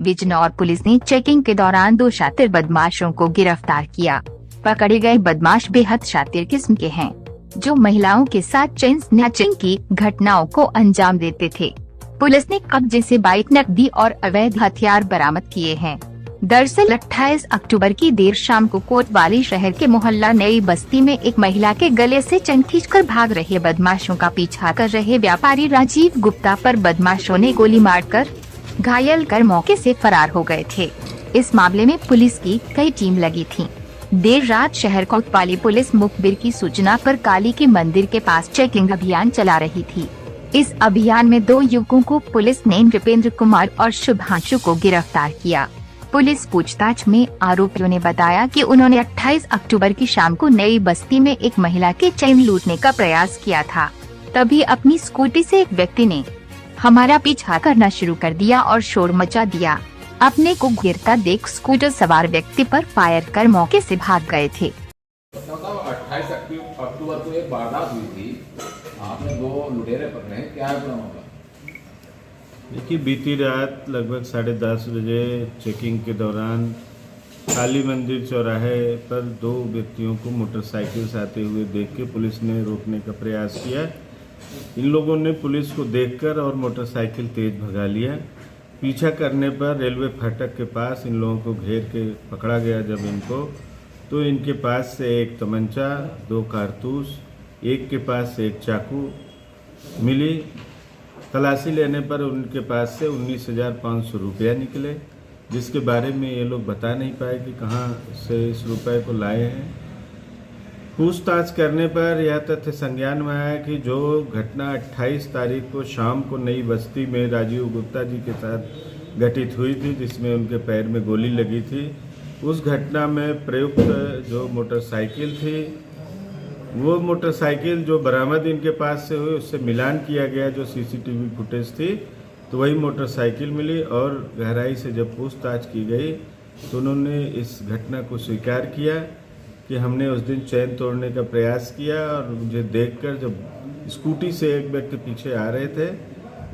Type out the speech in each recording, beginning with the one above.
Bijnor police ने checking के दौरान 2 शातिर बदमाशों को गिरफ्तार किया। पकड़े गए बदमाश बेहद शातिर किस्म के हैं, जो महिलाओं के साथ चेन स्नैचिंग की घटनाओं को अंजाम देते थे। पुलिस ने कब्जे से बाइक, नकदी और अवैध हथियार बरामद किए हैं। दरअसल 28 अक्टूबर की देर शाम को कोतवाली शहर के मोहल्ला नई बस्ती में एक महिला के गले से चेन खींचकर भाग रहे बदमाशों का पीछा कर रहे व्यापारी राजीव गुप्ता पर बदमाशों ने गोली मारकर घायल कर मौके से फरार हो गए थे। इस मामले में पुलिस की कई टीम लगी थी। देर रात शहर कोतवाली पुलिस मुखबिर की सूचना पर काली के मंदिर के पास चेकिंग अभियान चला रही थी। इस अभियान में 2 युवकों को पुलिस ने नृपेंद्र कुमार और शुभांशु को गिरफ्तार किया। पुलिस पूछताछ में आरोपियों ने बताया कि उन्होंने 28 अक्टूबर की शाम को नई बस्ती में एक महिला के चेन लूटने का प्रयास किया था। तभी अपनी स्कूटी से एक व्यक्ति ने हमारा पीछा करना शुरू कर दिया और शोर मचा दिया। अपने को गिरता देख स्कूटर सवार व्यक्ति पर फायर कर मौके से भाग गए थे। 28 अक्टूबर को एक वारदात हुई थी, आपने 2 लुटेरे पकड़े हैं, क्या है पूरा मामला? देखिए, बीती रात लगभग 10:30 बजे चेकिंग के दौरान काली मंदिर चौराहे पर 2 व्यक्तियों को मोटरसाइकिल से आते हुए देख के पुलिस ने रोकने का प्रयास किया। इन लोगों ने पुलिस को देखकर और मोटरसाइकिल तेज भगा लिया। पीछा करने पर रेलवे फाटक के पास इन लोगों को घेर के पकड़ा गया। जब इनको तो इनके पास से एक तमंचा, 2 कारतूस, एक के पास से एक चाकू मिली। तलाशी लेने पर उनके पास से 19,500 रुपया निकले, जिसके बारे में ये लोग बता नहीं पाए कि कहाँ से इस रुपए को लाए हैं। पूछताछ करने पर यह तथ्य संज्ञान में आया कि जो घटना 28 तारीख को शाम को नई बस्ती में राजीव गुप्ता जी के साथ घटित हुई थी, जिसमें उनके पैर में गोली लगी थी, उस घटना में प्रयुक्त जो मोटरसाइकिल थी, वो मोटरसाइकिल जो बरामद इनके पास से हुई उससे मिलान किया गया, जो सीसीटीवी फुटेज थी, तो वही मोटरसाइकिल मिली। और गहराई से जब पूछताछ की गई तो उन्होंने इस घटना को स्वीकार किया कि हमने उस दिन चैन तोड़ने का प्रयास किया और मुझे देखकर जब स्कूटी से एक व्यक्ति पीछे आ रहे थे,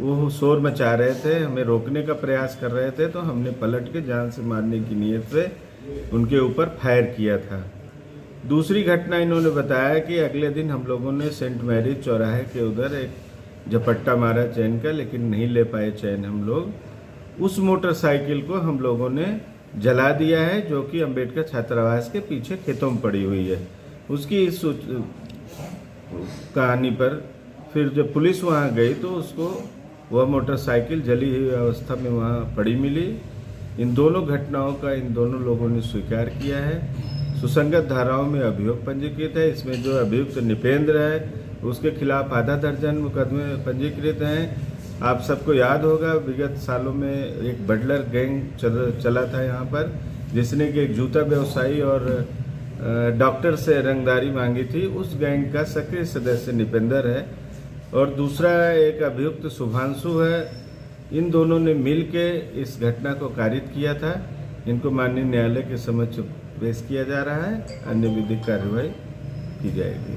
वो शोर मचा रहे थे, हमें रोकने का प्रयास कर रहे थे, तो हमने पलट के जान से मारने की नीयत से उनके ऊपर फायर किया था। दूसरी घटना इन्होंने बताया कि अगले दिन हम लोगों ने सेंट मैरिज चौराहे के उधर एक झपट्टा मारा चैन का, लेकिन नहीं ले पाए चैन हम लोग। उस मोटरसाइकिल को हम लोगों ने जला दिया है, जो कि अंबेडकर छात्रावास के पीछे खेतों में पड़ी हुई है। उसकी इस कहानी पर फिर जब पुलिस वहाँ गई तो उसको वह मोटरसाइकिल जली हुई अवस्था में वहाँ पड़ी मिली। इन दोनों घटनाओं का इन दोनों लोगों ने स्वीकार किया है। सुसंगत धाराओं में अभियोग पंजीकृत है। इसमें जो अभियुक्त नृपेंद्र है, उसके खिलाफ आधा दर्जन मुकदमे पंजीकृत हैं। आप सबको याद होगा, विगत सालों में एक बटलर गैंग चला था यहाँ पर, जिसने कि एक जूता व्यवसायी और डॉक्टर से रंगदारी मांगी थी। उस गैंग का सक्रिय सदस्य नृपेंद्र है और दूसरा एक अभियुक्त शुभांशु है। इन दोनों ने मिल के इस घटना को कारित किया था। इनको माननीय न्यायालय के समक्ष पेश किया जा रहा है। अन्य विधिक कार्रवाई की जाएगी।